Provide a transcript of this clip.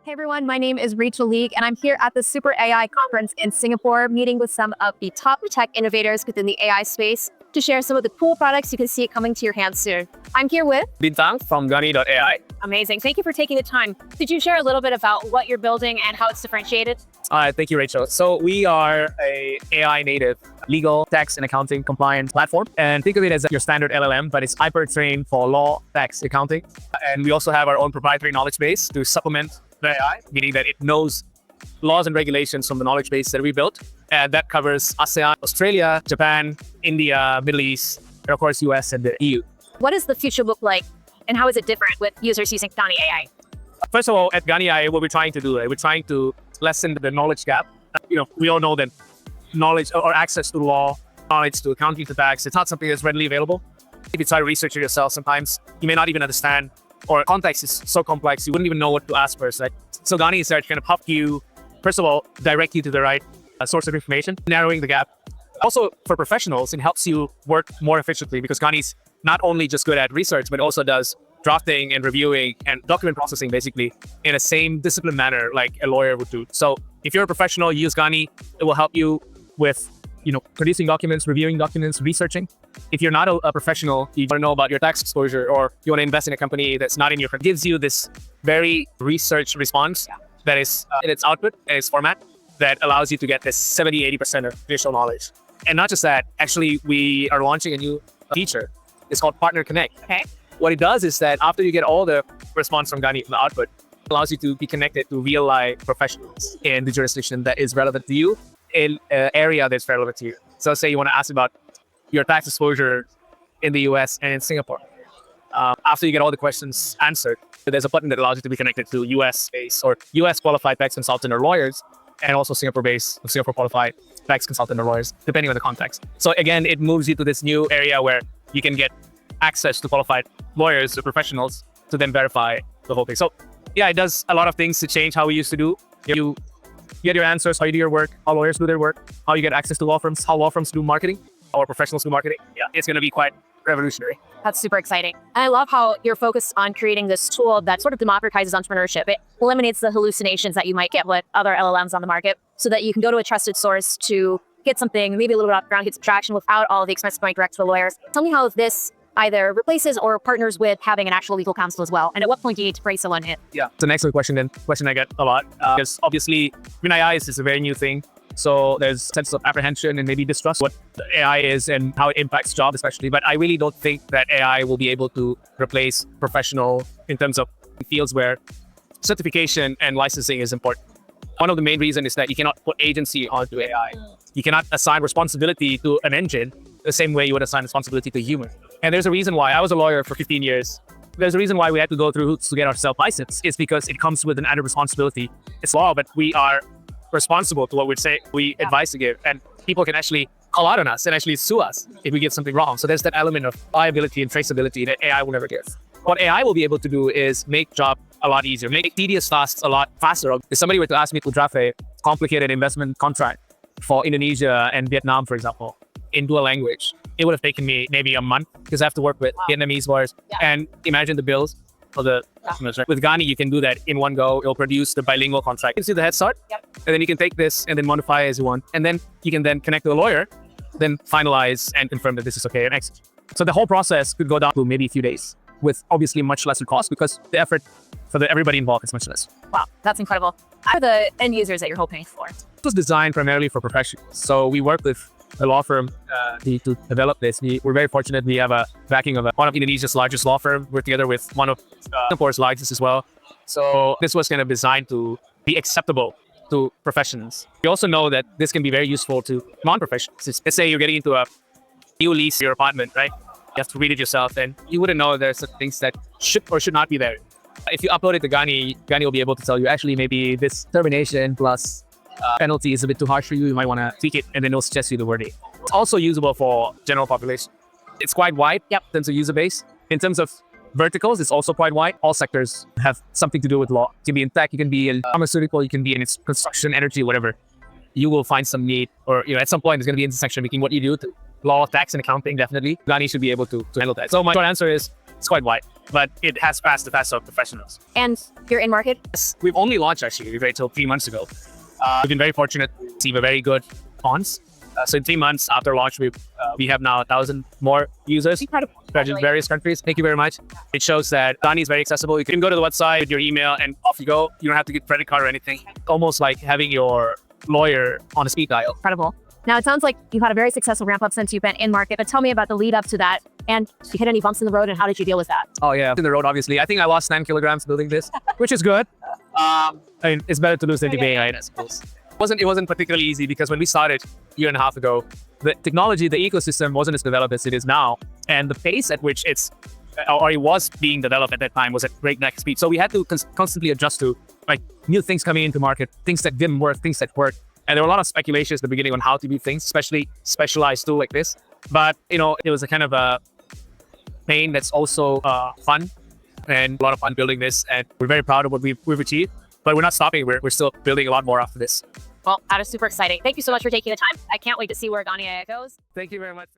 Hey everyone, my name is Rachel League, and I'm here at the SuperAI conference in Singapore, meeting with some of the top tech innovators within the AI space to share some of the cool products you can see coming to your hands soon. I'm here with Bintang from Gani.AI. Amazing. Thank you for taking the time. Could you share a little bit about what you're building and how it's differentiated? Thank you, Rachel. So we are a AI native legal, tax, and accounting compliance platform. And think of it as your standard LLM, but it's hyper trained for law, tax, accounting. And we also have our own proprietary knowledge base to supplement the AI, meaning that it knows laws and regulations from the knowledge base that we built. And that covers ASEAN, Australia, Japan, India, Middle East, and of course, US and the EU. What does the future look like, and how is it different with users using Gani.AI? First of all, at Gani.AI, what we're trying to do, we're trying to lessen the knowledge gap. We all know that knowledge or access to law, knowledge to accounting, to tax, it's not something that's readily available. If you try to research it yourself, sometimes you may not even understand, or context is so complex, you wouldn't even know what to ask first, right? So Gani is there to kind of help you, first of all, direct you to the right source of information, narrowing the gap. Also, for professionals, it helps you work more efficiently because Gani's not only just good at research, but also does drafting and reviewing and document processing basically in a same disciplined manner like a lawyer would do. So if you're a professional, you use Gani, it will help you with producing documents, reviewing documents, researching. If you're not a professional, you want to know about your tax exposure or you want to invest in a company that's not in your country, it gives you this very research response that is in its output and its format that allows you to get this 70-80% of initial knowledge. And not just that, actually, we are launching a new feature. It's called Partner Connect. Okay. What it does is that after you get all the response from Gani, the output, it allows you to be connected to real-life professionals in the jurisdiction that is relevant to you, in an area that's relevant to you. So say you want to ask about your tax exposure in the US and in Singapore. After you get all the questions answered, there's a button that allows you to be connected to US-based or US qualified tax consultant or lawyers, and also Singapore-based, Singapore qualified tax consultant or lawyers, depending on the context. So again, it moves you to this new area where you can get access to qualified lawyers or professionals to then verify the whole thing. So yeah, it does a lot of things to change how we used to do. You get your answers, how you do your work, how lawyers do their work, how you get access to law firms, how law firms do marketing, or professionals do marketing. Yeah, it's going to be quite revolutionary. That's super exciting. And I love how you're focused on creating this tool that sort of democratizes entrepreneurship. It eliminates the hallucinations that you might get with other LLMs on the market so that you can go to a trusted source to get something, maybe a little bit off the ground, get some traction without all of the expense going direct to the lawyers. Tell me how this either replaces or partners with having an actual legal counsel as well. And at what point do you need to bring someone in? Yeah, it's an excellent question then. Question I get a lot. Because obviously, AI is a very new thing. So there's a sense of apprehension and maybe distrust what AI is and how it impacts jobs especially. But I really don't think that AI will be able to replace professional in terms of fields where certification and licensing is important. One of the main reasons is that you cannot put agency onto AI. You cannot assign responsibility to an engine the same way you would assign responsibility to a human. And there's a reason why I was a lawyer for 15 years. There's a reason why we had to go through hoops to get ourselves licensed. It's because it comes with an added responsibility. It's law, but we are responsible to what we advise to give. And people can actually call out on us and actually sue us if we get something wrong. So there's that element of liability and traceability that AI will never give. What AI will be able to do is make job a lot easier, make tedious tasks a lot faster. If somebody were to ask me to draft a complicated investment contract for Indonesia and Vietnam, for example, in dual language, it would have taken me maybe a month because I have to work with Vietnamese lawyers. And imagine the bills for the customers, right? With Gani, you can do that in one go. It'll produce the bilingual contract. You can see the head start, and then you can take this and then modify as you want. And then you can then connect to the lawyer, then finalize and confirm that this is okay and exit. So the whole process could go down to maybe a few days with obviously much lesser cost because the effort for everybody involved is much less. Wow, that's incredible. How are the end users that you're hoping for? It was designed primarily for professionals. So we work with a law firm to develop this. We're very fortunate. We have a backing of one of Indonesia's largest law firm. We're together with one of Singapore's largest as well. So this was kind of designed to be acceptable to professionals. We also know that this can be very useful to non-professionals. Let's say you're getting into a new lease your apartment, right? You have to read it yourself, and you wouldn't know there's some things that should or should not be there. If you upload it to Gani, Gani will be able to tell you, actually, maybe this termination plus penalty is a bit too harsh for you. You might want to tweak it, and then it'll suggest you the wording. It's also usable for general population. It's quite wide in terms of user base. In terms of verticals, it's also quite wide. All sectors have something to do with law. You can be in tech, you can be in pharmaceutical, you can be in its construction, energy, whatever. You will find some need, or at some point, there's going to be an intersection between what you do to law, tax, and accounting. Definitely, Gani should be able to handle that. So my short answer is it's quite wide. but it has passed the test of professionals. And you're in market? We've only launched actually right till 3 months ago. We've been very fortunate to receive a very good response. So in 3 months after launch, we have now 1,000 more users spread in various countries. Thank you very much. It shows that Gani is very accessible. You can go to the website with your email and off you go. You don't have to get credit card or anything. Almost like having your lawyer on a speed dial. Incredible. Now, it sounds like you've had a very successful ramp up since you've been in market, but tell me about the lead up to that. And you hit any bumps in the road and how did you deal with that? Oh yeah, in the road, obviously. I think I lost 9 kilograms building this, which is good. I mean, it's better to lose than to gain, I suppose. It wasn't particularly easy because when we started a year and a half ago, the technology, the ecosystem wasn't as developed as it is now. And the pace at which it was being developed at that time was at breakneck speed. So we had to constantly adjust to like new things coming into market, things that didn't work, things that worked. And there were a lot of speculations at the beginning on how to do things, especially specialized tool like this. But, you know, it was a kind of a pain that's also fun and a lot of fun building this. And we're very proud of what we've achieved, but we're not stopping. We're still building a lot more after this. Well, that is super exciting. Thank you so much for taking the time. I can't wait to see where Gani.AI goes. Thank you very much.